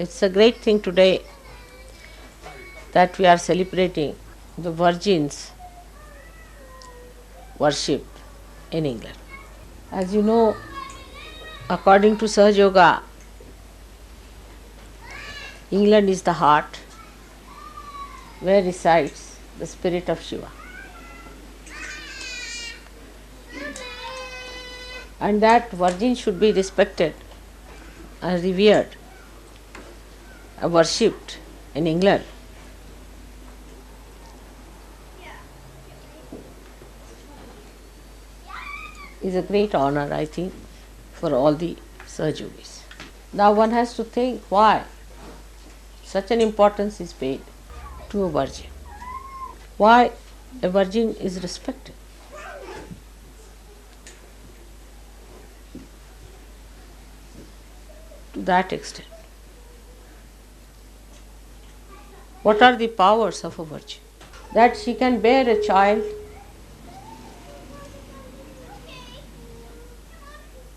It's a great thing today that we are celebrating the Virgin's worship in England. As you know, according to Sahajayoga, England is the heart where resides the spirit of Shiva. And that Virgin should be respected and revered and worshipped in England. Is a great honor, I think, for all the Sahajogis. Now one has to think why such an importance is paid to a virgin. Why a virgin is respected. To that extent. What are the powers of a virgin? That she can bear a child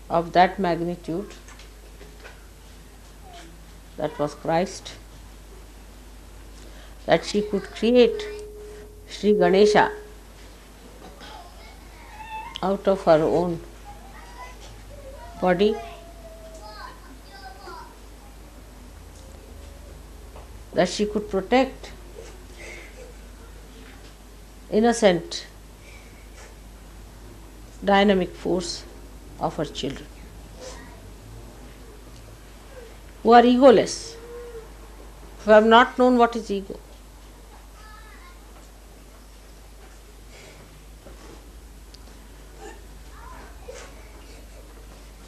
of that magnitude, that was Christ, that she could create Sri Ganesha out of her own body, that she could protect innocent, dynamic force of her children, who are egoless, who have not known what is ego.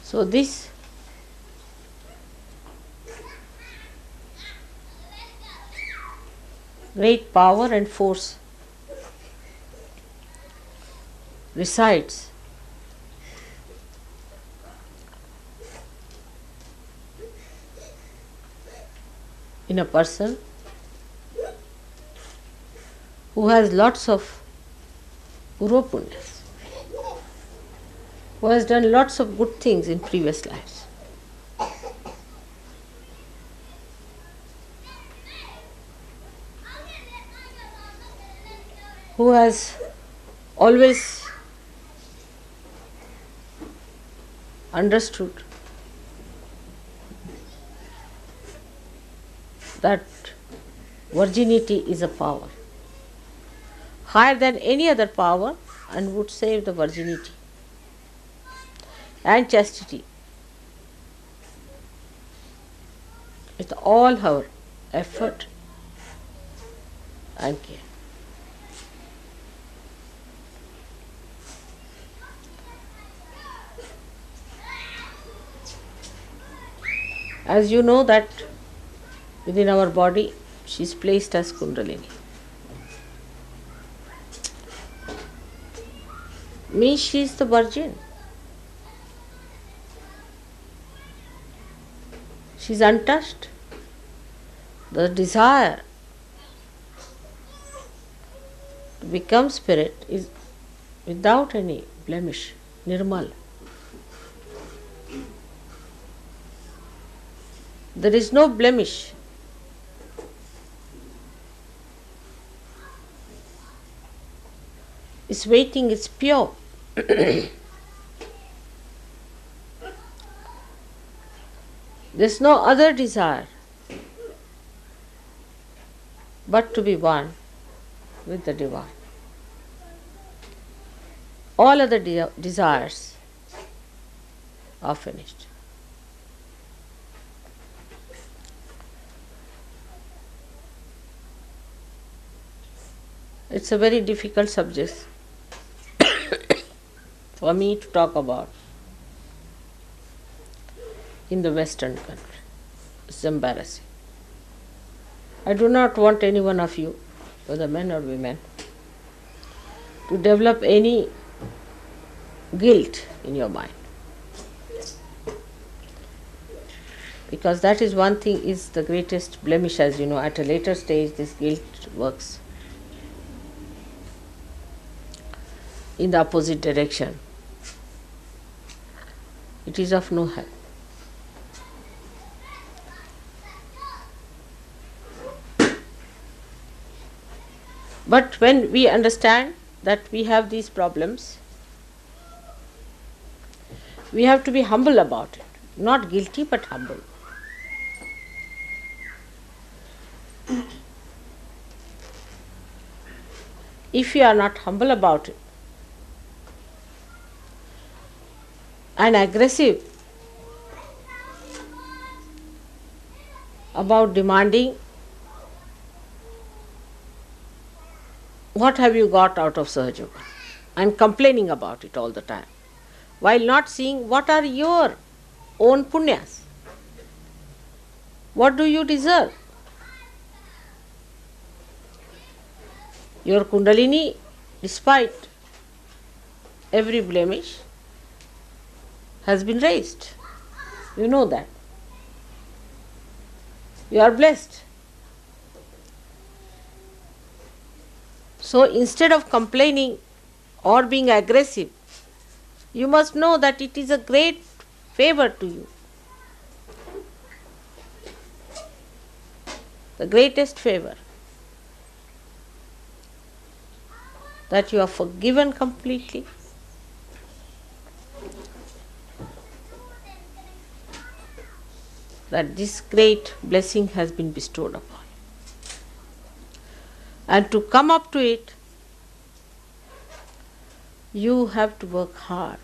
So this great power and force resides in a person who has lots of punyas, who has done lots of good things in previous lives. Who has always understood that virginity is a power higher than any other power, and would save the virginity and chastity with all her effort and care. As you know that within our body she is placed as Kundalini. Means she is the virgin. She is untouched. The desire to become spirit is without any blemish, nirmal. There is no blemish. It's waiting, it's pure. There's no other desire but to be one with the divine. All other desires are finished. It's a very difficult subject for me to talk about in the Western country. It's embarrassing. I do not want any one of you, whether men or women, to develop any guilt in your mind. Because that is one thing, is the greatest blemish, as you know. At a later stage this guilt works in the opposite direction. It is of no help. But when we understand that we have these problems, we have to be humble about it. Not guilty, but humble. If you are not humble about it and aggressive about demanding, what have you got out of Sahajayoga? And complaining about it all the time, while not seeing what are your own punyas. What do you deserve? Your Kundalini, despite every blemish, has been raised. You know that. You are blessed. So instead of complaining or being aggressive, you must know that it is a great favor to you. The greatest favor. That you are forgiven completely. That this great blessing has been bestowed upon you. And to come up to it, you have to work hard.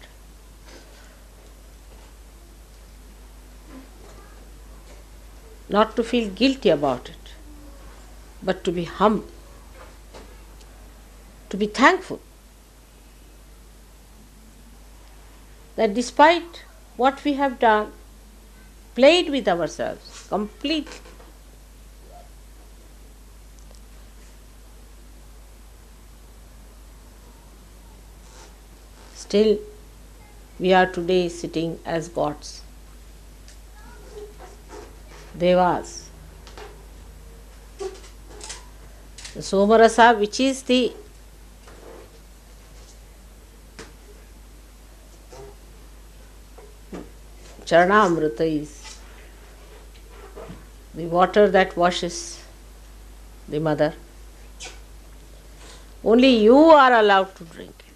Not to feel guilty about it, but to be humble. To be thankful that despite what we have done, played with ourselves completely, still we are today sitting as gods, devas. The Somarasa, which is the Charanamrita, is the water that washes the mother. Only you are allowed to drink it.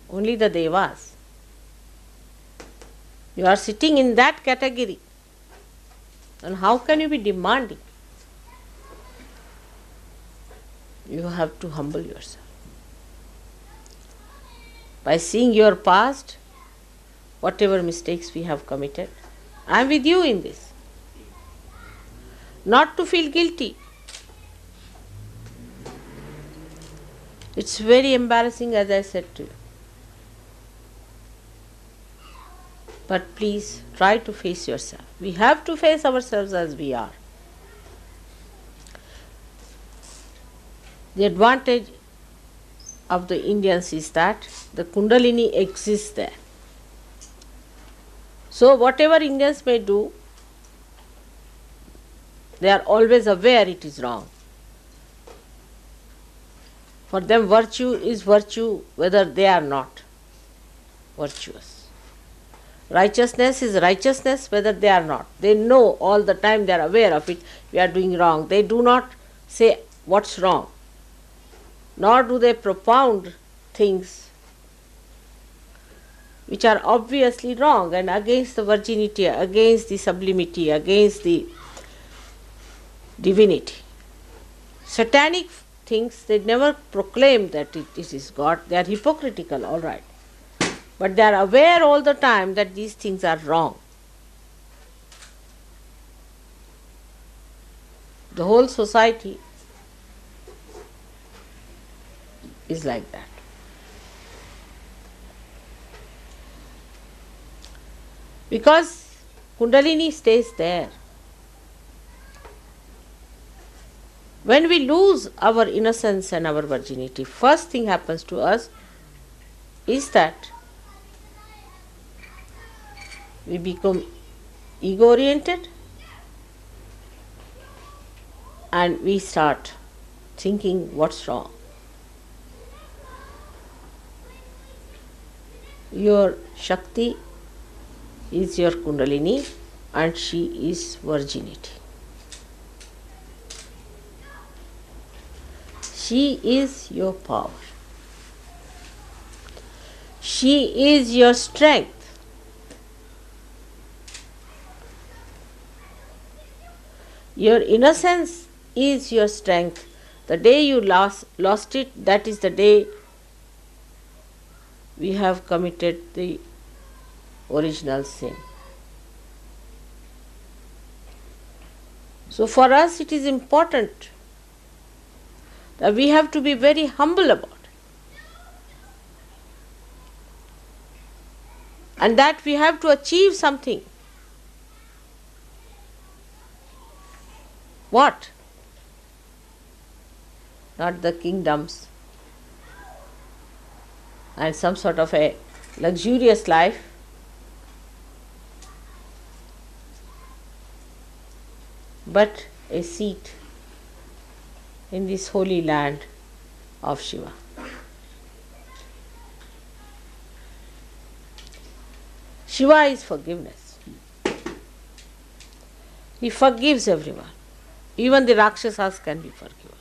Only the devas. You are sitting in that category. And how can you be demanding? You have to humble yourself. By seeing your past, whatever mistakes we have committed, I am with you in this. Not to feel guilty. It's very embarrassing, as I said to you. But please try to face yourself. We have to face ourselves as we are. The advantage of the Indians is that the Kundalini exists there. So whatever Indians may do, they are always aware it is wrong. For them virtue is virtue whether they are not virtuous. Righteousness is righteousness whether they are not. They know all the time, they are aware of it, we are doing wrong. They do not say what's wrong. Nor do they propound things which are obviously wrong and against the virginity, against the sublimity, against the divinity. Satanic things, they never proclaim that it is God. They are hypocritical, all right. But they are aware all the time that these things are wrong. The whole society is like that. Because Kundalini stays there. When we lose our innocence and our virginity, first thing happens to us is that we become ego-oriented and we start thinking what's wrong. Your Shakti is your Kundalini and she is virginity. She is your power. She is your strength. Your innocence is your strength. The day you lost it, that is the day we have committed the original sin. So for us it is important that we have to be very humble about it. And that we have to achieve something. What? Not the kingdoms and some sort of a luxurious life, but a seat in this holy land of Shiva. Shiva is forgiveness. He forgives everyone. Even the Rakshasas can be forgiven.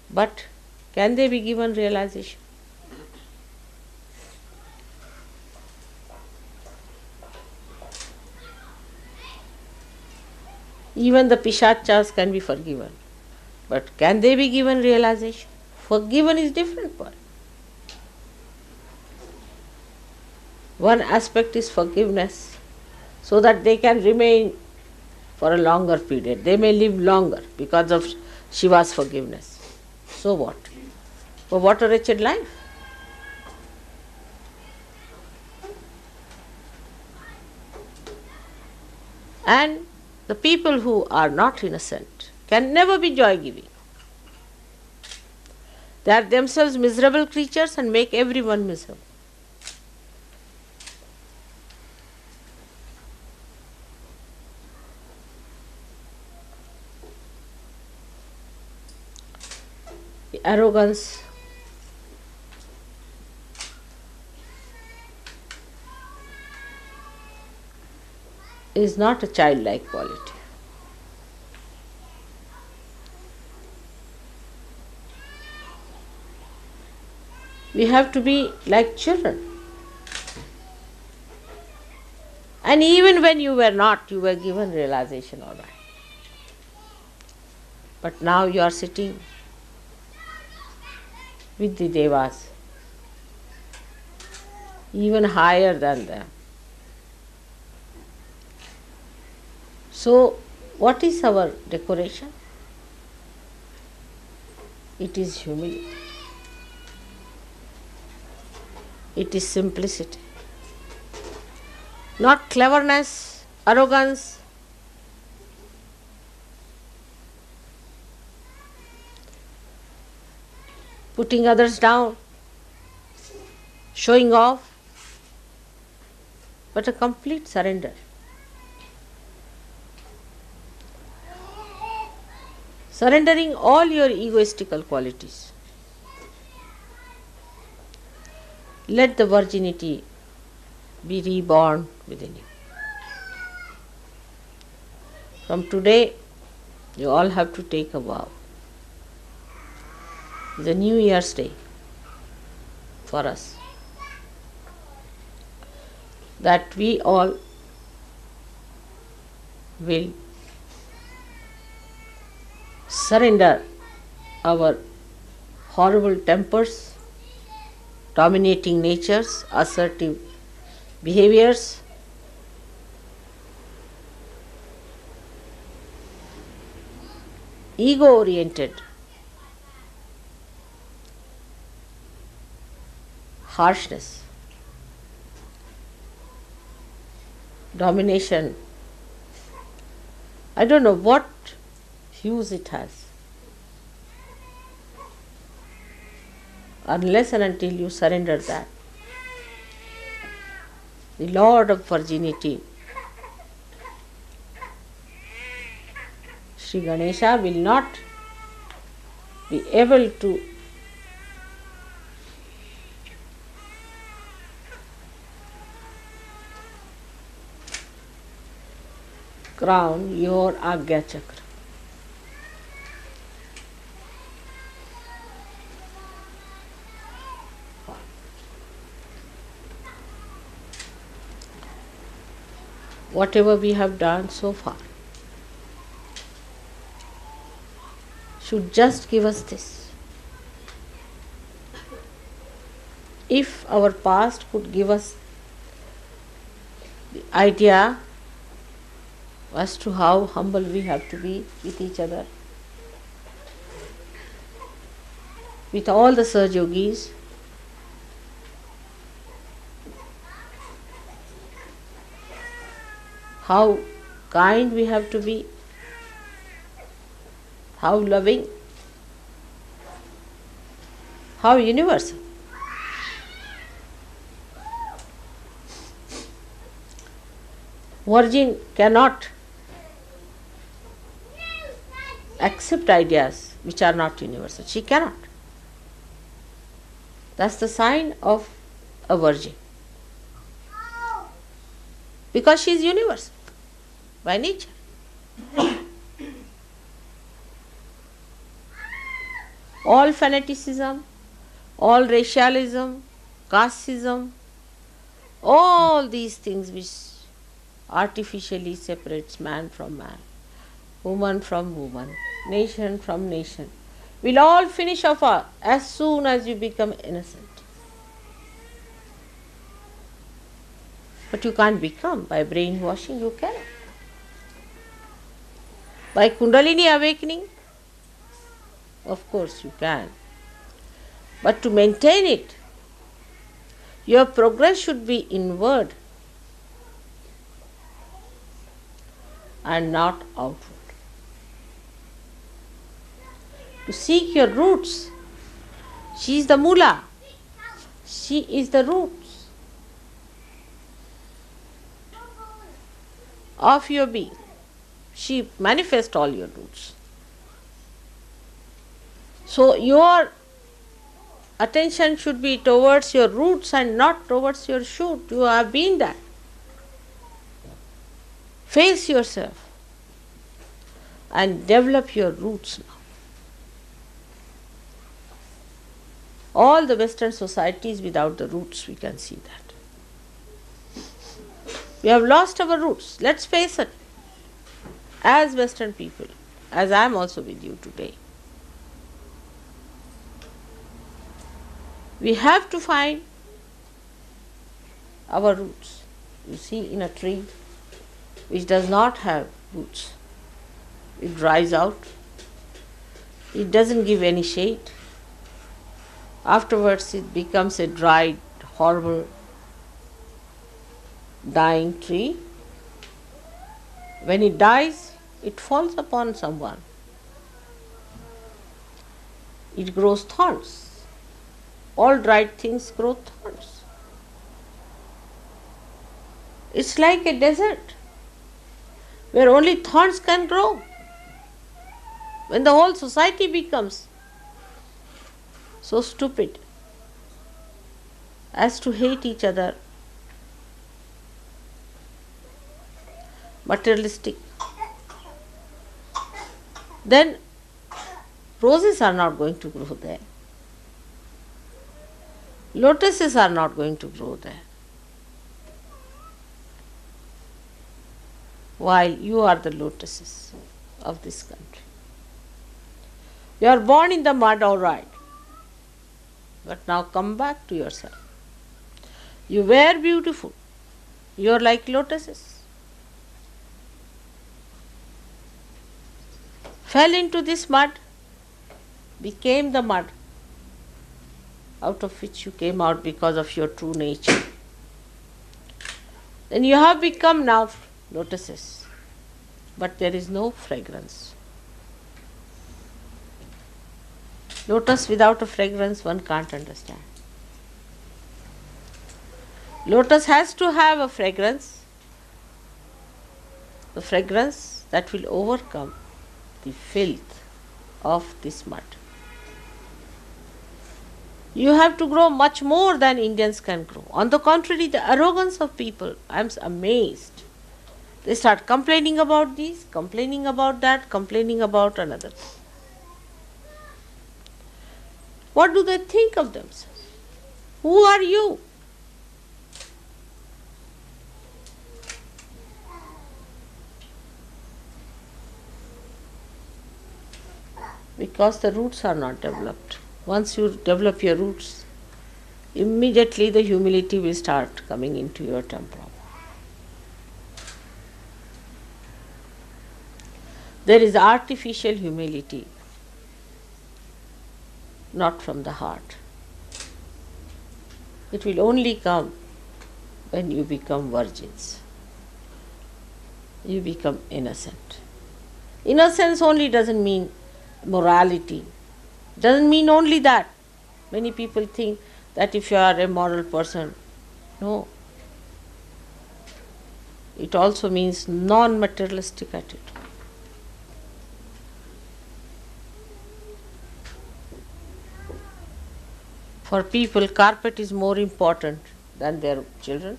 But can they be given realization? Even the Pishachas can be forgiven. But can they be given realization? Forgiven is different point. One aspect is forgiveness, so that they can remain for a longer period. They may live longer because of Shiva's forgiveness. So what? But what a wretched life. And the people who are not innocent can never be joy-giving. They are themselves miserable creatures and make everyone miserable. The arrogance is not a childlike quality. We have to be like children. And even when you were not, you were given realization, all right. But now you are sitting with the devas, even higher than them. So, what is our decoration? It is humility. It is simplicity. Not cleverness, arrogance. Putting others down, showing off, but a complete surrender. Surrendering all your egoistical qualities. Let the virginity be reborn within you. From today, you all have to take a vow. It's a New Year's Day for us, that we all will surrender our horrible tempers, dominating natures, assertive behaviors, ego-oriented, harshness, domination. I don't know what hues it has. Unless and until you surrender that, the Lord of Virginity, Sri Ganesha, will not be able to crown your Agya Chakra. whatever we have done so far should just give us this. If our past could give us the idea as to how humble we have to be with each other, with all the Sahajogis, how kind we have to be, how loving, how universal. Virgin cannot accept ideas which are not universal. She cannot. That's the sign of a virgin. Because she is universal by nature. All fanaticism, all racialism, casteism, all these things which artificially separates man from man, woman from woman, nation from nation, will all finish off as soon as you become innocent. But you can't become by brainwashing, you cannot. By Kundalini awakening, of course you can. But to maintain it, your progress should be inward and not outward. To seek your roots. She is the Mula. She is the roots of your being. She manifests all your roots. So your attention should be towards your roots and not towards your shoot. You have been that. Face yourself and develop your roots now. All the Western societies without the roots, we can see that. We have lost our roots. Let's face it. As Western people, as I am also with you today, we have to find our roots. You see, in a tree which does not have roots, it dries out, it doesn't give any shade. Afterwards, it becomes a dried, horrible, dying tree. When it dies, it falls upon someone. It grows thorns. All dried things grow thorns. It's like a desert where only thorns can grow. When the whole society becomes so stupid as to hate each other, materialistic, then roses are not going to grow there. Lotuses are not going to grow there. While you are the lotuses of this country. You are born in the mud, all right. But now come back to yourself. You were beautiful. You are like lotuses. Fell into this mud, became the mud, out of which you came out because of your true nature. Then you have become now lotuses, but there is no fragrance. Lotus without a fragrance one can't understand. Lotus has to have a fragrance, the fragrance that will overcome the filth of this mud. You have to grow much more than Indians can grow. On the contrary, the arrogance of people, I am amazed. They start complaining about this, complaining about that, complaining about another. What do they think of themselves? Who are you? Because the roots are not developed. Once you develop your roots, immediately the humility will start coming into your temple. There is artificial humility, not from the heart. It will only come when you become virgins. You become innocent. Innocence only doesn't mean morality. Doesn't mean only that. Many people think that if you are a moral person, no. It also means non-materialistic attitude. For people, carpet is more important than their children.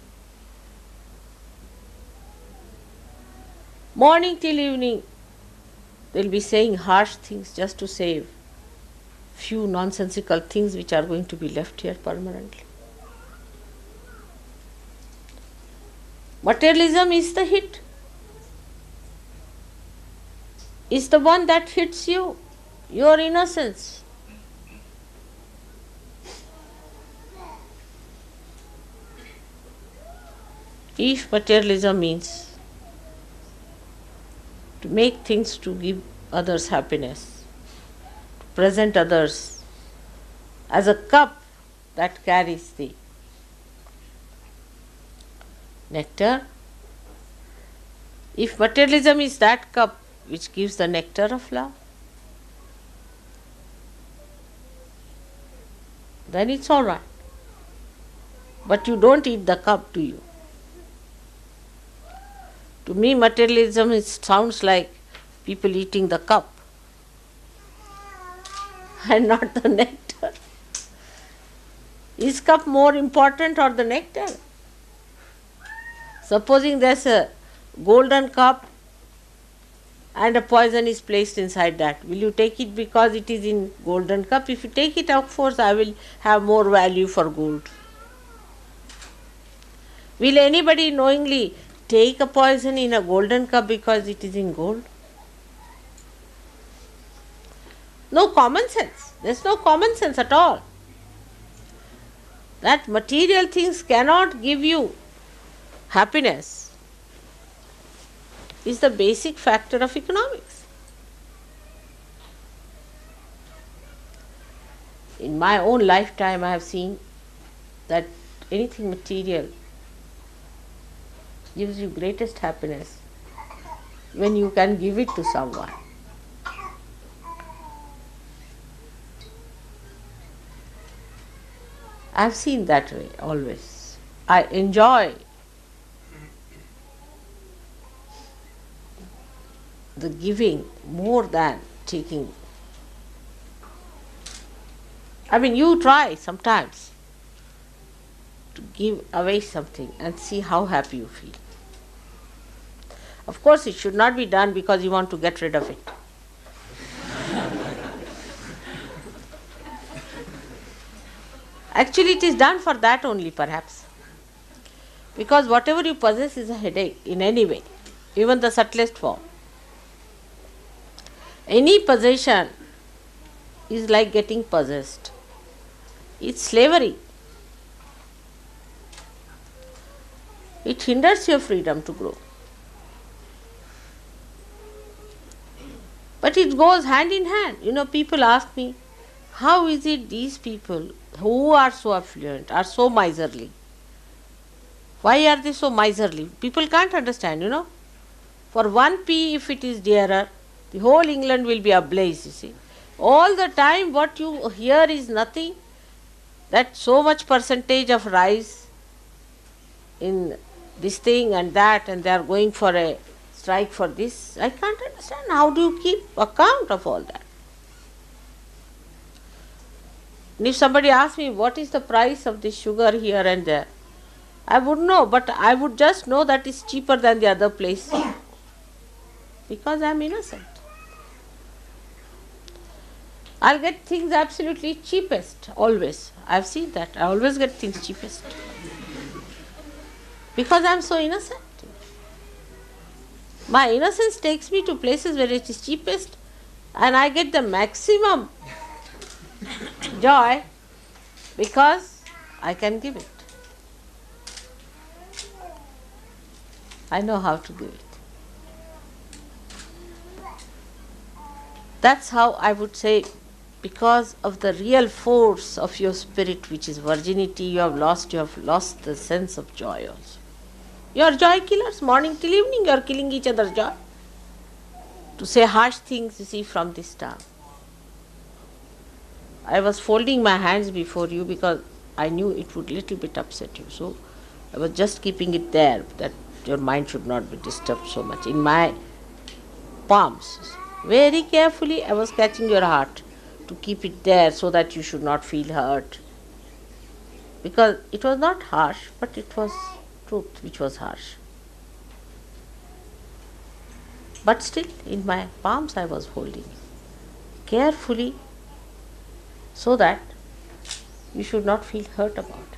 Morning till evening, they'll be saying harsh things just to save few nonsensical things which are going to be left here permanently. Materialism is the hit. Is the one that hits you, your innocence. If materialism means to make things to give others happiness, to present others as a cup that carries the nectar, if materialism is that cup which gives the nectar of love, then it's all right. But you don't eat the cup, do you? To me, materialism sounds like people eating the cup and not the nectar. Is cup more important or the nectar? Supposing there's a golden cup and a poison is placed inside that, will you take it because it is in golden cup? If you take it, of course, I will have more value for gold. Will anybody knowingly take a poison in a golden cup because it is in gold? No common sense. There's no common sense at all. That material things cannot give you happiness is the basic factor of economics. In my own lifetime, I have seen that anything material gives you greatest happiness when you can give it to someone. I have seen that way always. I enjoy the giving more than taking. I mean, you try sometimes to give away something and see how happy you feel. Of course, it should not be done because you want to get rid of it. Actually, it is done for that only, perhaps. Because whatever you possess is a headache in any way, even the subtlest form. Any possession is like getting possessed. It's slavery. It hinders your freedom to grow. But it goes hand in hand. People ask me, how is it these people who are so affluent are so miserly? Why are they so miserly? People can't understand, For 1p, if it is dearer, the whole England will be ablaze, you see. All the time what you hear is nothing, that so much percentage of rise in this thing and that, and they are going for a strike for this. I can't understand. How do you keep account of all that? And if somebody asks me what is the price of this sugar here and there, I wouldn't know, but I would just know that it's cheaper than the other place because I am innocent. I'll get things absolutely cheapest, always. I've seen that. I always get things cheapest because I'm so innocent. My innocence takes me to places where it is cheapest And I get the maximum joy because I can give it. I know how to give it. That's how I would say, because of the real force of your spirit, which is virginity, you have lost the sense of joy also. You are joy killers, morning till evening you are killing each other's joy. To say harsh things, you see, from this tongue. I was folding my hands before you because I knew it would little bit upset you. So I was just keeping it there, that your mind should not be disturbed so much. In my palms, very carefully I was catching your heart to keep it there so that you should not feel hurt. Because it was not harsh, but it was truth which was harsh. But still, in my palms I was holding it carefully so that you should not feel hurt about it.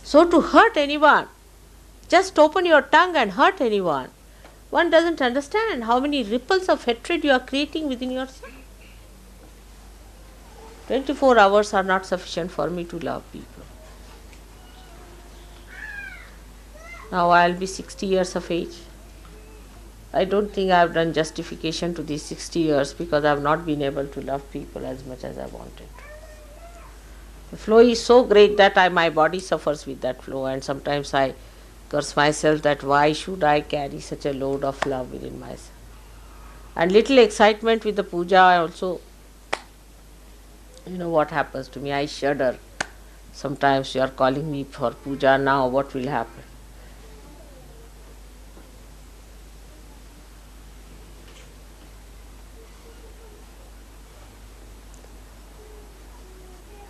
So to hurt anyone, just open your tongue and hurt anyone, one doesn't understand how many ripples of hatred you are creating within yourself. 24 hours are not sufficient for me to love people. Now I will be 60 years of age. I don't think I have done justification to these 60 years because I have not been able to love people as much as I wanted. The flow is so great that my body suffers with that flow, and sometimes I curse myself that why should I carry such a load of love within myself. And little excitement with the puja also, you know what happens to me, I shudder. Sometimes you are calling me for puja, now what will happen?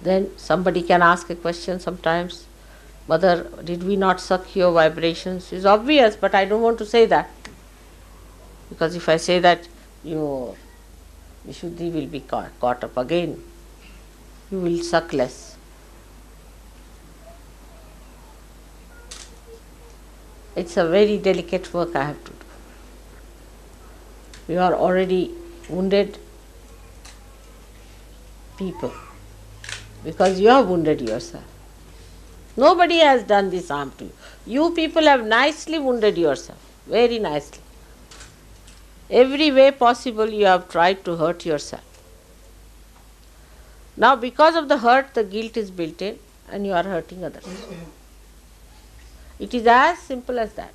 Then somebody can ask a question sometimes, Mother, did we not suck your vibrations? It's obvious, but I don't want to say that. Because if I say that, your Vishuddhi will be caught up again. You will suck less. It's a very delicate work I have to do. You are already wounded people because you have wounded yourself. Nobody has done this harm to you. You people have nicely wounded yourself, very nicely. Every way possible you have tried to hurt yourself. Now because of the hurt, the guilt is built in and you are hurting others. It is as simple as that.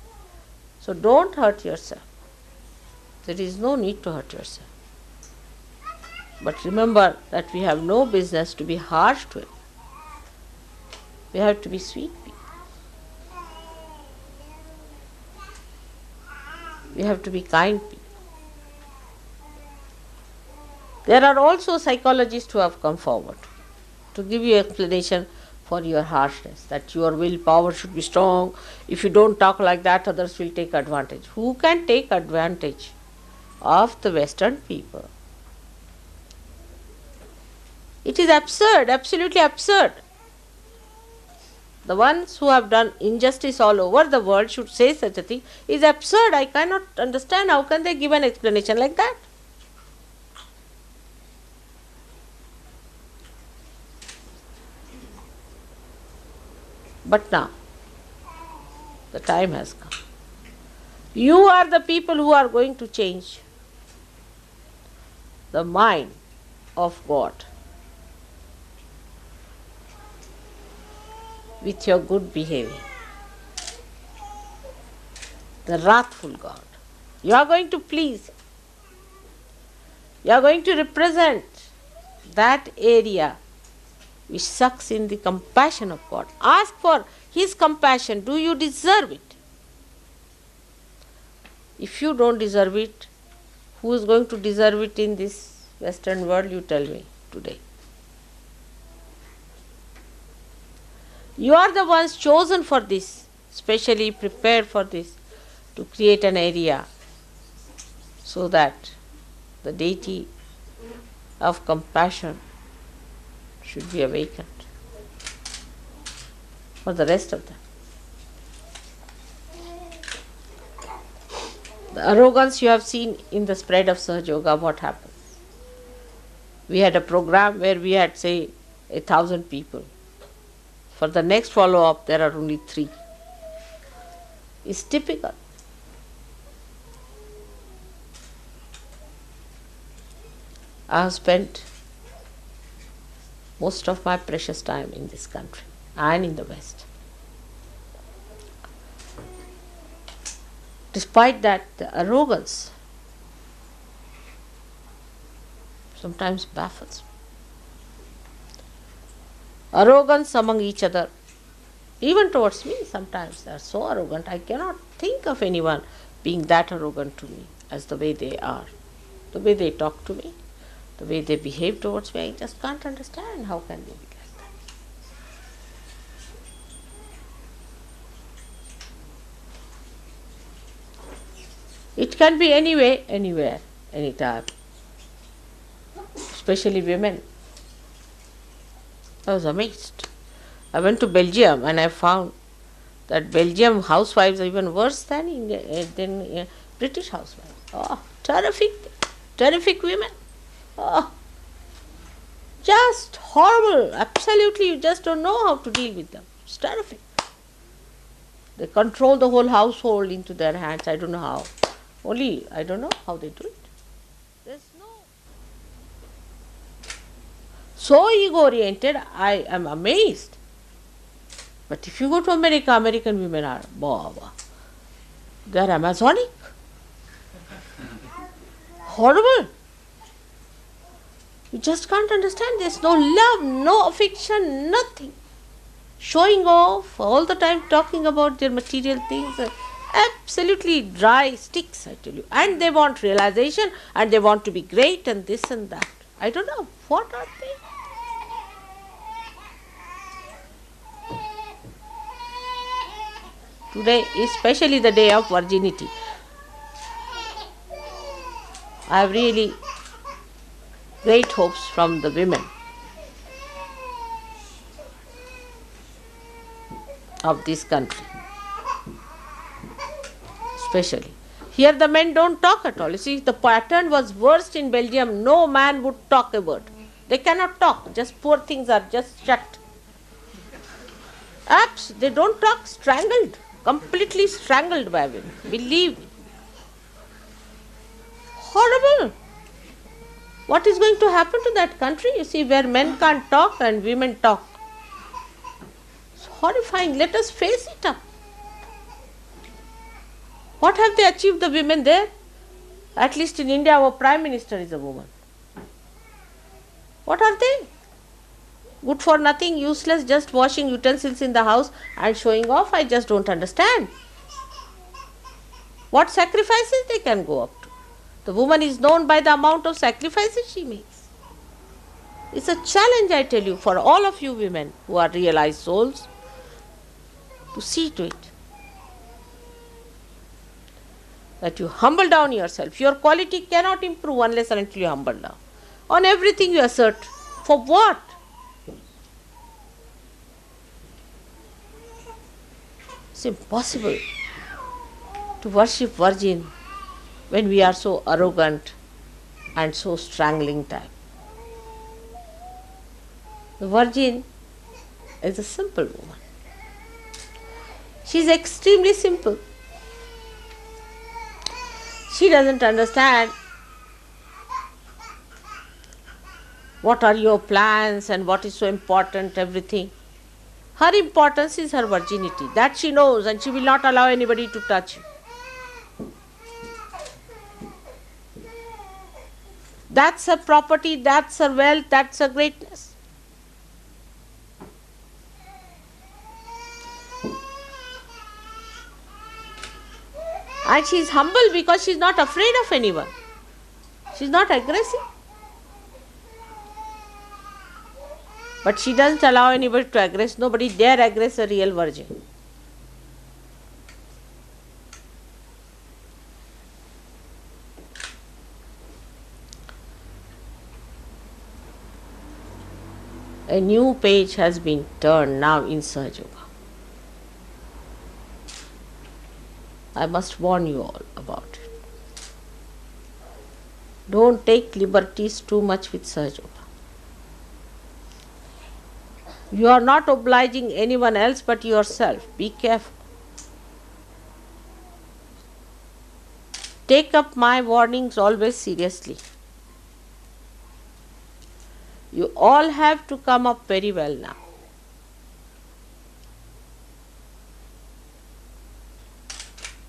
So don't hurt yourself. There is no need to hurt yourself. But remember that we have no business to be harsh to it. We have to be sweet people. We have to be kind people. There are also psychologists who have come forward to give you explanation for your harshness, that your willpower should be strong. If you don't talk like that, others will take advantage. Who can take advantage of the Western people? It is absurd, absolutely absurd. The ones who have done injustice all over the world should say such a thing. It is absurd. I cannot understand how can they give an explanation like that. But now, the time has come. You are the people who are going to change the mind of God with your good behavior. The wrathful God. You are going to please. You are going to represent that area which sucks in the compassion of God. Ask for His compassion. Do you deserve it? If you don't deserve it, who is going to deserve it in this Western world? You tell me today. You are the ones chosen for this, specially prepared for this, to create an area so that the deity of compassion should be awakened for the rest of them. The arrogance you have seen in the spread of Sahajayoga, what happens? We had a program where we had, say, 1,000 people. For the next follow-up, there are only 3. It's typical. I have spent most of my precious time in this country and in the West. Despite that, the arrogance sometimes baffles me. Arrogance among each other, even towards me, sometimes they are so arrogant. I cannot think of anyone being that arrogant to me as the way they are, the way they talk to me, the way they behave towards me. I just can't understand how can they be like that. It can be anyway, anywhere, anytime, especially women. I was amazed. I went to Belgium and I found that Belgium housewives are even worse than British housewives. Oh, terrific women. Oh, just horrible. Absolutely, you just don't know how to deal with them. It's terrific. They control the whole household into their hands. I don't know how. Only I don't know how they do it. There's no. So ego-oriented, I am amazed. But if you go to America, American women are, they are Amazonic. Horrible. You just can't understand. There's no love, no affection, nothing. Showing off, all the time talking about their material things. Absolutely dry sticks, I tell you. And they want realization and they want to be great and this and that. I don't know. What are they? Today, especially the day of Virginity, I have really great hopes from the women of this country. Especially. Here the men don't talk at all. You see, the pattern was worst in Belgium. No man would talk a word. They cannot talk. Just poor things are just shut. They don't talk, strangled. Completely strangled by women. Believe me. Horrible. What is going to happen to that country? You see, where men can't talk and women talk. It's horrifying. Let us face it up. What have they achieved, the women there? At least in India, our Prime Minister is a woman. What are they? Good for nothing, useless, just washing utensils in the house and showing off. I just don't understand. What sacrifices they can go up to. The woman is known by the amount of sacrifices she makes. It's a challenge, I tell you, for all of you women who are realized souls to see to it that you humble down yourself. Your quality cannot improve unless and until you humble down. On everything you assert. For what? It's impossible to worship Virgin when we are so arrogant and so strangling type. The Virgin is a simple woman. She is extremely simple. She doesn't understand what are your plans and what is so important, everything. Her importance is her virginity. That she knows, and she will not allow anybody to touch you. That's her property, that's her wealth, that's her greatness. And she is humble because she is not afraid of anyone. She is not aggressive. But she doesn't allow anybody to aggress. Nobody dare aggress a real virgin. A new page has been turned now in Sahajayoga. I must warn you all about it. Don't take liberties too much with Sahajayoga. You are not obliging anyone else but yourself. Be careful. Take up my warnings always seriously. You all have to come up very well now.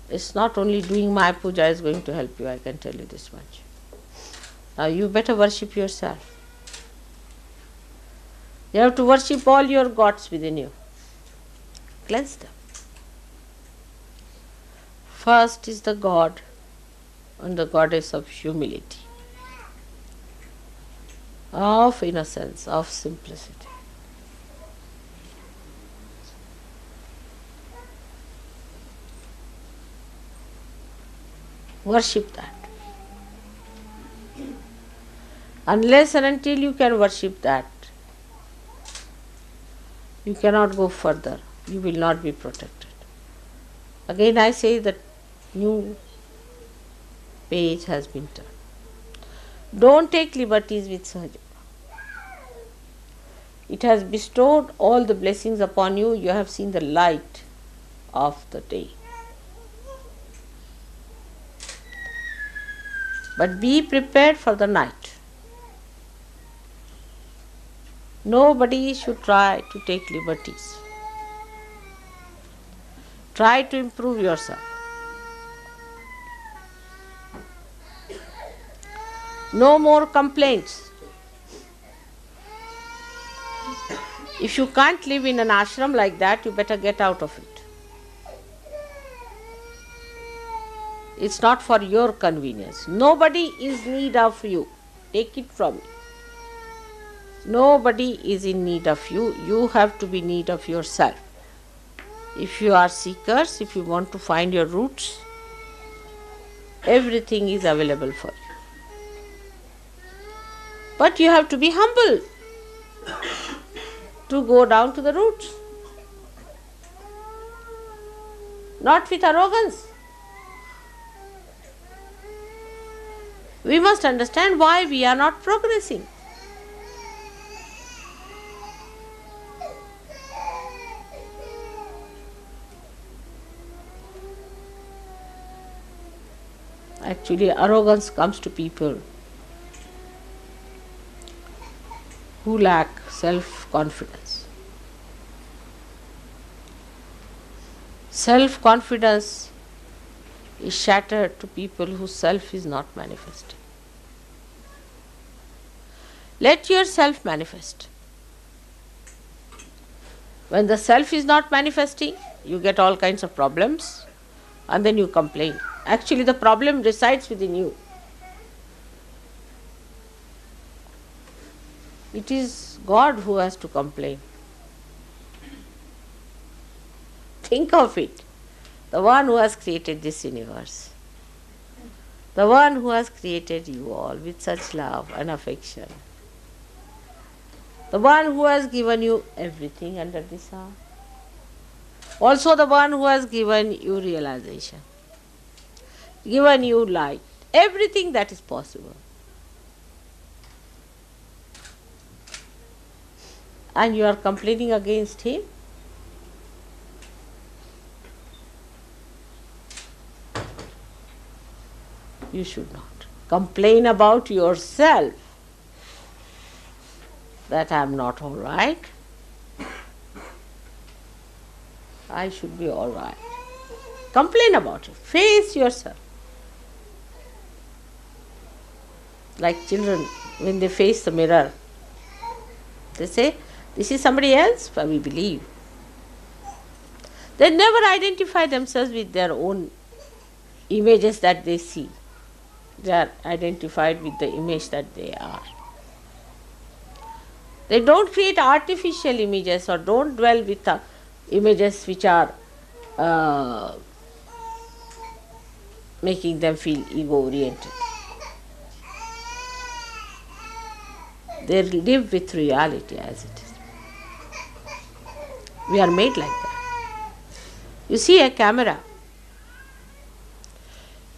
It's not only doing my puja is going to help you, I can tell you this much. Now you better worship yourself. You have to worship all your gods within you. Cleanse them. First is the God and the goddess of humility, of innocence, of simplicity. Worship that. Unless and until you can worship that, you cannot go further. You will not be protected. Again I say that new page has been turned. Don't take liberties with Sahajayoga. It has bestowed all the blessings upon you. You have seen the light of the day. But be prepared for the night. Nobody should try to take liberties. Try to improve yourself. No more complaints. If you can't live in an ashram like that, you better get out of it. It's not for your convenience. Nobody is in need of you. Take it from me. Nobody is in need of you. You have to be in need of yourself. If you are seekers, if you want to find your roots, everything is available for you. But you have to be humble to go down to the roots. Not with arrogance. We must understand why we are not progressing. Actually, arrogance comes to people who lack self-confidence. Self-confidence is shattered to people whose self is not manifesting. Let yourself manifest. When the self is not manifesting, you get all kinds of problems and then you complain. Actually, the problem resides within you. It is God who has to complain. Think of it. The one who has created this universe. The one who has created you all with such love and affection. The one who has given you everything under the sun. Also the one who has given you realization. Given you light. Everything that is possible. And you are complaining against him? You should not. Complain about yourself that I am not all right. I should be all right. Complain about it. Face yourself. Like children, when they face the mirror, they say, this is somebody else, but we believe. They never identify themselves with their own images that they see. They are identified with the image that they are. They don't create artificial images or don't dwell with images which are making them feel ego-oriented. They live with reality as it is. We are made like that. You see a camera.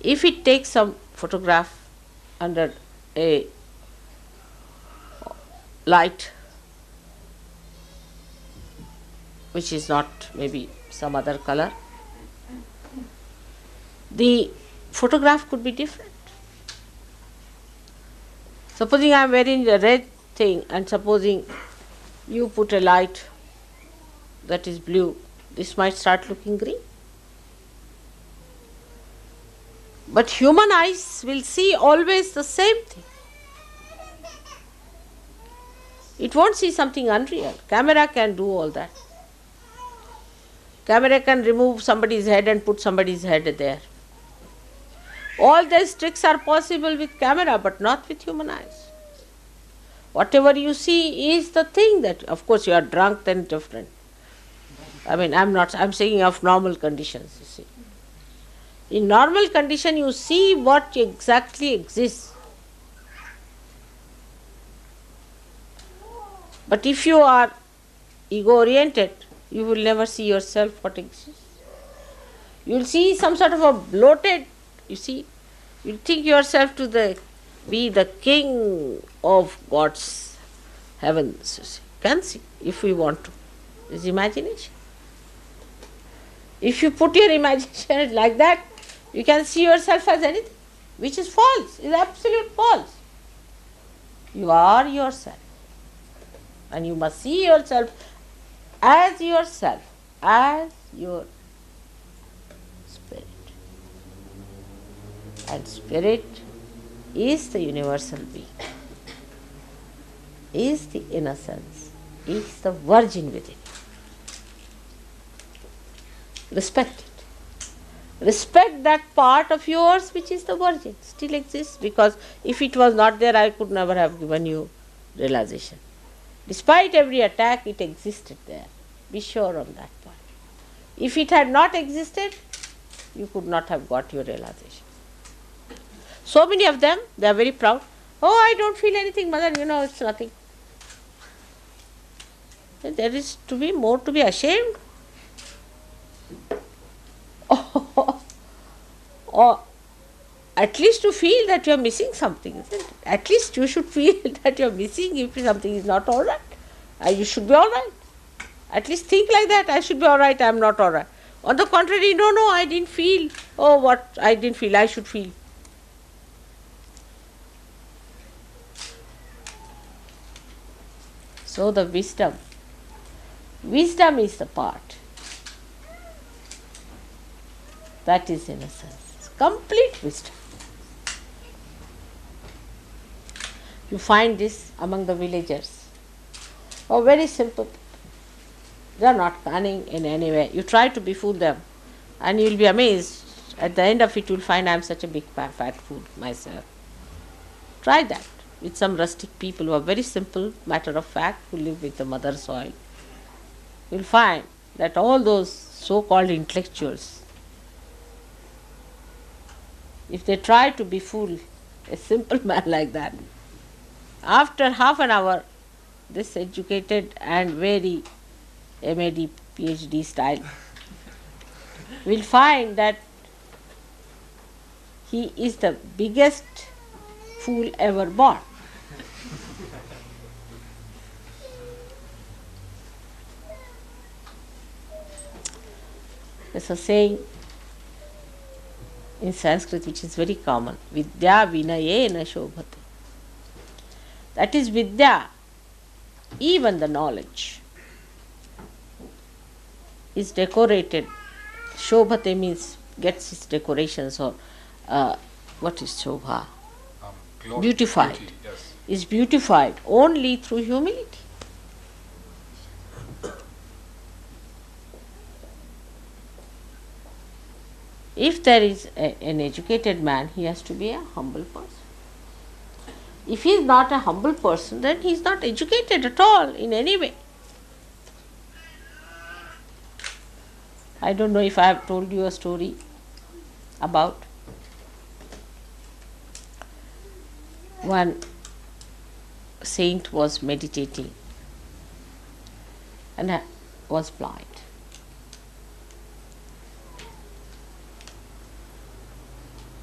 If it takes some photograph under a light which is not maybe some other color, the photograph could be different. Supposing I am wearing a red thing and supposing you put a light that is blue, this might start looking green. But human eyes will see always the same thing. It won't see something unreal. Camera can do all that. Camera can remove somebody's head and put somebody's head there. All these tricks are possible with camera, but not with human eyes. Whatever you see is the thing that, of course, you are drunk, then different. I'm saying of normal conditions, you see. In normal condition, you see what exactly exists. But if you are ego-oriented, you will never see yourself what exists. You will see some sort of a bloated, you see, you think yourself to be the king of God's heavens, you see. Can see, if we want to. It's imagination. If you put your imagination like that, you can see yourself as anything, which is false, is absolute false. You are yourself. And you must see yourself, as your spirit. And spirit is the universal being, is the innocence, is the virgin within you. Respect it. Respect that part of yours which is the virgin, still exists, because if it was not there, I could never have given you realization. Despite every attack, it existed there. Be sure on that point. If it had not existed, you could not have got your realization. So many of them, they are very proud. Oh, I don't feel anything, mother, it's nothing. There is to be more to be ashamed. Or at least to feel that you are missing something, isn't it? At least you should feel that you are missing if something is not all right. You should be all right. At least think like that. I should be all right, I am not all right. On the contrary, no, I didn't feel. Oh, what I didn't feel, I should feel. So the wisdom is the part. That is innocence. Complete wisdom. You find this among the villagers. Oh, very simple. They are not cunning in any way. You try to befool them and you will be amazed. At the end of it, you will find I am such a big fat fool myself. Try that with some rustic people who are very simple, matter of fact, who live with the mother soil. You will find that all those so-called intellectuals, if they try to befool a simple man like that, after half an hour, this educated and very MAD, PhD style will find that he is the biggest fool ever born. There's a saying in Sanskrit which is very common, Vidya vinayena shobhate. That is Vidya, even the knowledge, is decorated. Shobhate means gets its decorations, or what is Shobha? Beautified. Beauty, yes. Is beautified only through humility. If there is an educated man, he has to be a humble person. If he is not a humble person, then he is not educated at all in any way. I don't know if I have told you a story about one saint was meditating and was blind.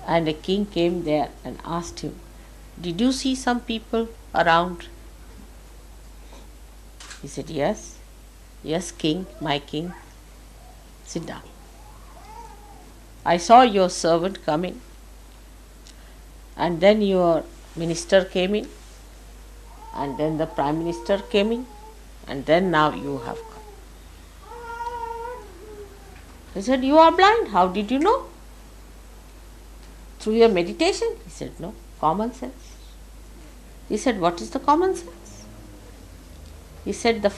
And a king came there and asked him, Did you see some people around? He said, yes. Yes, king, my king. Sit down. I saw your servant coming, and then your minister came in, and then the prime minister came in, and then now you have come. He said, you are blind. How did you know? Through your meditation? He said, no, common sense. He said, what is the common sense? He said, the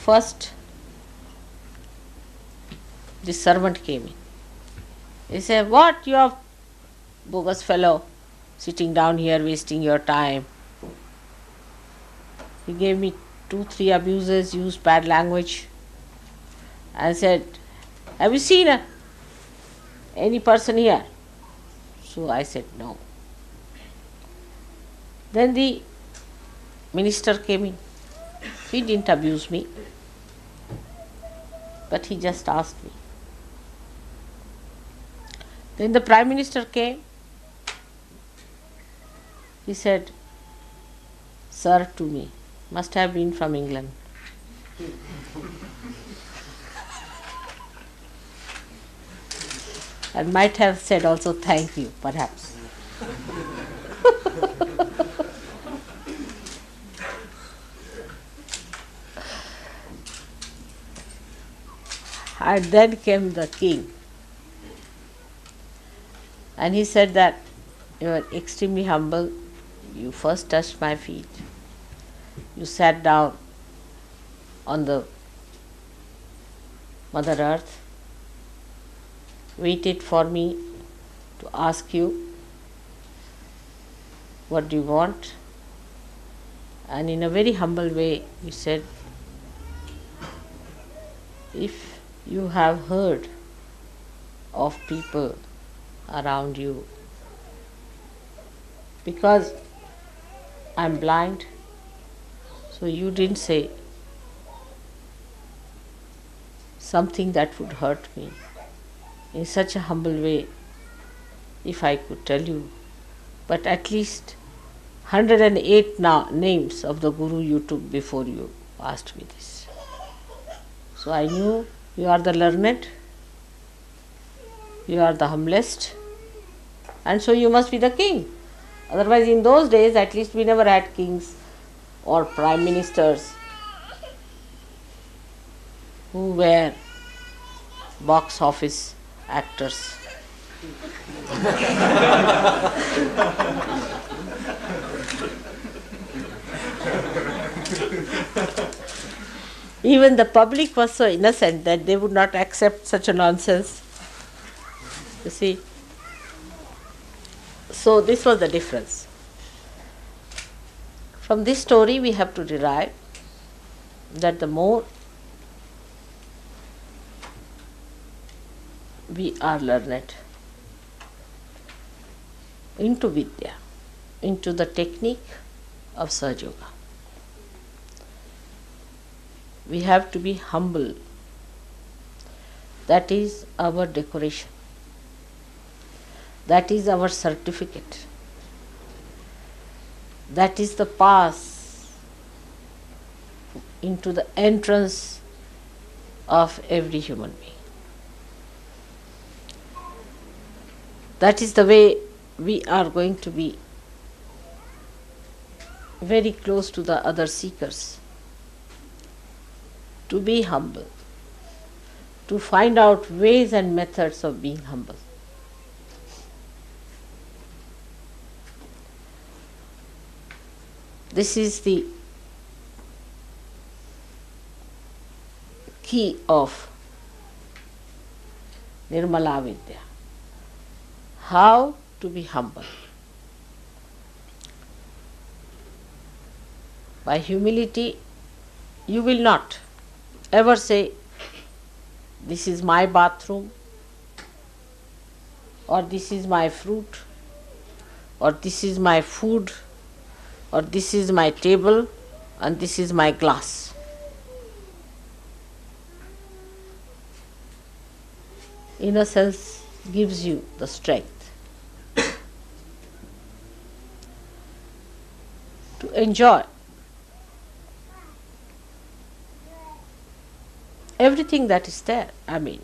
servant came in. He said, what, you are bogus fellow, sitting down here wasting your time. He gave me 2-3 abuses, used bad language, and said, have you seen any person here? So I said, no. Then the minister came in. He didn't abuse me, but he just asked me. Then the prime minister came. He said, sir to me, must have been from England. And might have said also thank you, perhaps. And then came the king. And he said that you are extremely humble. You first touched my feet. You sat down on the Mother Earth, waited for me to ask you, what do you want? And in a very humble way, you said, if you have heard of people around you, because I'm blind, so you didn't say something that would hurt me. In such a humble way, if I could tell you, but at least 108 names of the Guru you took before you asked me this. So I knew you are the learned, you are the humblest, and so you must be the king. Otherwise, in those days, at least we never had kings or prime ministers who were box office actors. Even the public was so innocent that they would not accept such a nonsense. You see? So this was the difference. From this story we have to derive that the more we are learned into Vidya, into the technique of Sahajayoga, we have to be humble. That is our decoration. That is our certificate. That is the pass into the entrance of every human being. That is the way we are going to be very close to the other seekers. To be humble, to find out ways and methods of being humble. This is the key of Nirmala Vidya. How to be humble. By humility, you will not ever say, this is my bathroom, or this is my fruit, or this is my food, or this is my table, and this is my glass. Innocence gives you the strength. to enjoy everything that is there. I mean,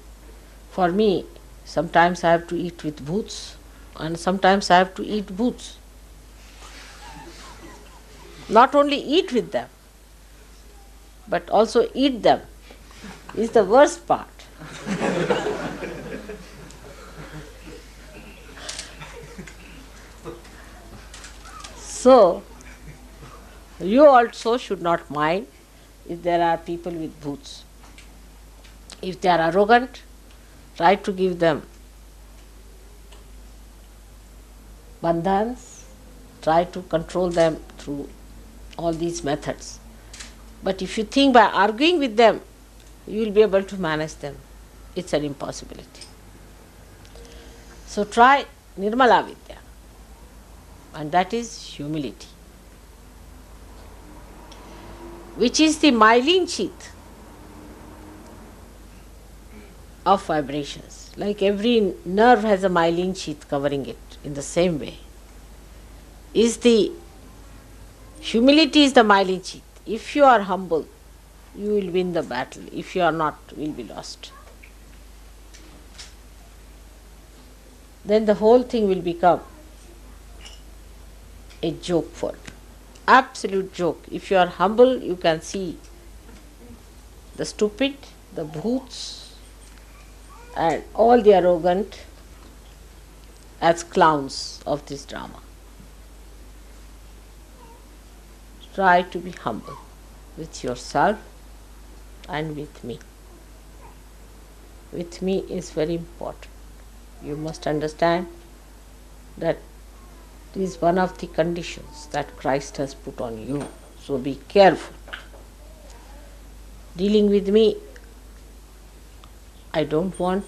for me, sometimes I have to eat with booths, and sometimes I have to eat booths. Not only eat with them, but also eat them is the worst part. So, you also should not mind if there are people with booths. If they are arrogant, try to give them bandhans, try to control them through all these methods. But if you think by arguing with them, you will be able to manage them, it's an impossibility. So try Nirmala Vidya, and that is humility, which is the myelin sheath of vibrations. Like every nerve has a myelin sheath covering it, in the same way is the humility is the myelin sheath. If you are humble, you will win the battle. If you are not, you will be lost. Then the whole thing will become a joke for you. Absolute joke. If you are humble, you can see the stupid, the brutes, and all the arrogant as clowns of this drama. Try to be humble with yourself and with me. With me is very important. You must understand that it is one of the conditions that Christ has put on you. So be careful. Dealing with me, I don't want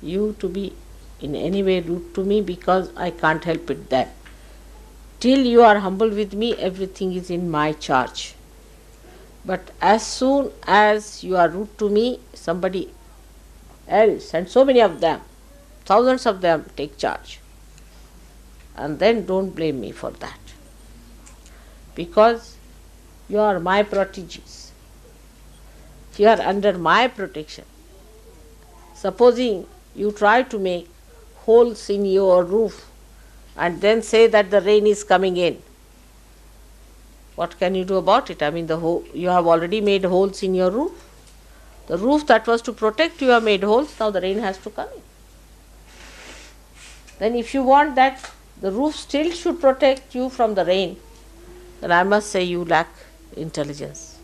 you to be in any way rude to me, because I can't help it then. Till you are humble with me, everything is in my charge. But as soon as you are rude to me, somebody else, and so many of them, thousands of them, take charge. And then don't blame me for that. Because you are my proteges. You are under my protection. Supposing you try to make holes in your roof and then say that the rain is coming in, what can you do about it? I mean, you have already made holes in your roof. The roof that was to protect you have made holes, now the rain has to come in. Then if you want that the roof still should protect you from the rain, then I must say you lack intelligence.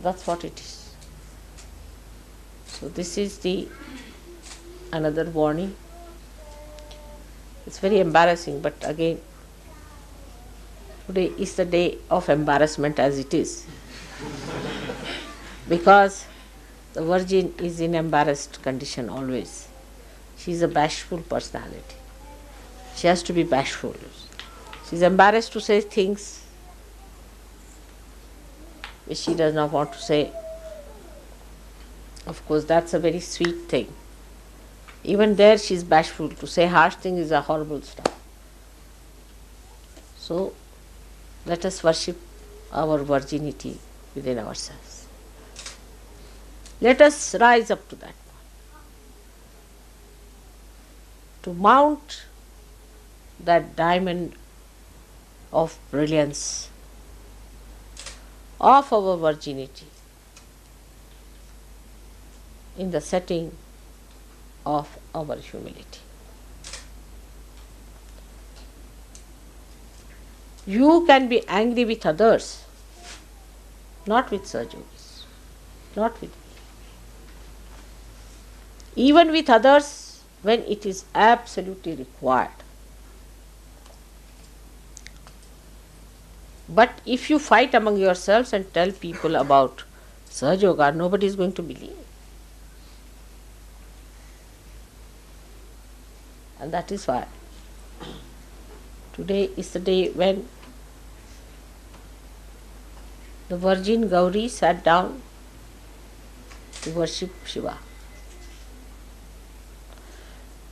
That's what it is. So this is another warning. It's very embarrassing, but again, today is the day of embarrassment as it is. Because the Virgin is in embarrassed condition always. She is a bashful personality. She has to be bashful. She is embarrassed to say things which she does not want to say. Of course, that's a very sweet thing. Even there she is bashful. To say harsh things is a horrible stuff. So, let us worship our virginity within ourselves. Let us rise up to that. To mount that diamond of brilliance of our virginity in the setting of our humility. You can be angry with others, not with Sahajogis, not with me. Even with others when it is absolutely required. But if you fight among yourselves and tell people about Sahajayoga, nobody is going to believe. And that is why today is the day when the Virgin Gauri sat down to worship Shiva.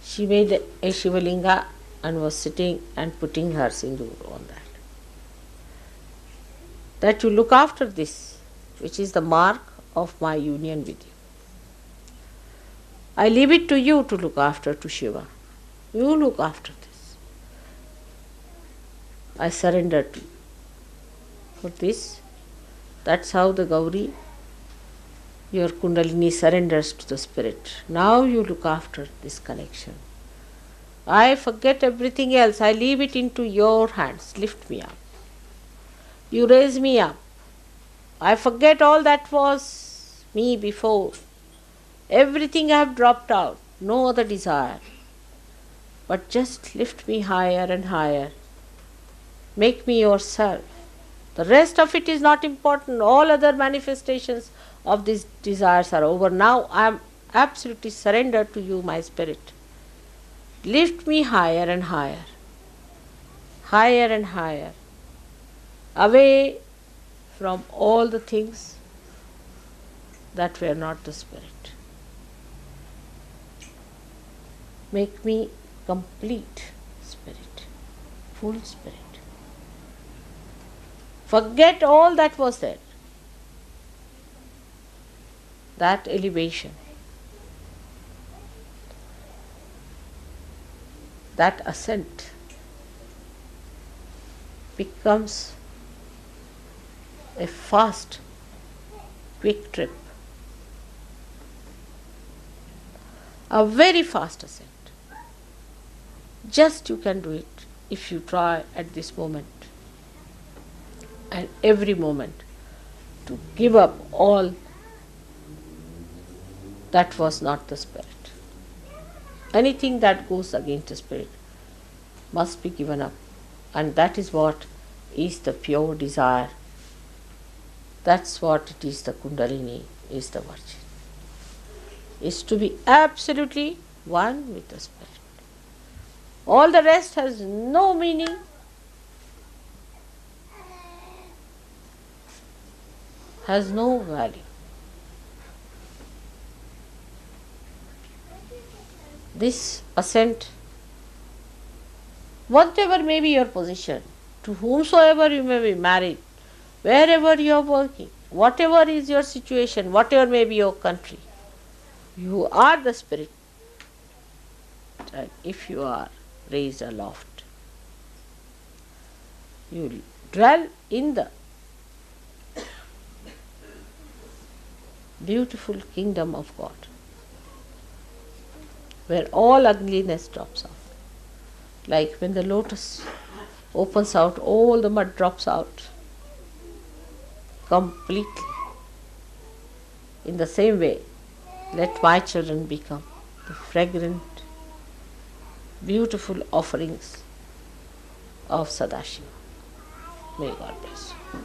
She made a Shivalinga and was sitting and putting her sindoor on that. That you look after this, which is the mark of my union with you. I leave it to you to look after, to Shiva. You look after this. I surrender to you. For this, that's how the Gauri, your Kundalini, surrenders to the Spirit. Now you look after this connection. I forget everything else. I leave it into your hands. Lift me up. You raise me up. I forget all that was me before. Everything I have dropped out. No other desire. But just lift me higher and higher. Make me yourself. The rest of it is not important. All other manifestations of these desires are over. Now I am absolutely surrendered to you, my Spirit. Lift me higher and higher. Higher and higher. Away from all the things that were not the Spirit. Make me complete Spirit, full Spirit. Forget all that was there. That elevation, that ascent becomes a fast, quick trip. A very fast ascent. Just you can do it if you try at this moment and every moment to give up all that was not the Spirit. Anything that goes against the Spirit must be given up, and that is what is the pure desire. That's what it is, the Kundalini is the Virgin. Is to be absolutely one with the Spirit. All the rest has no meaning. Has no value. This ascent, whatever may be your position, to whomsoever you may be married, wherever you are working, whatever is your situation, whatever may be your country, you are the Spirit. And if you are raised aloft, you dwell in the beautiful kingdom of God, where all ugliness drops out. Like when the lotus opens out, all the mud drops out completely. In the same way, let my children become the fragrant, beautiful offerings of Sadashiva. May God bless you.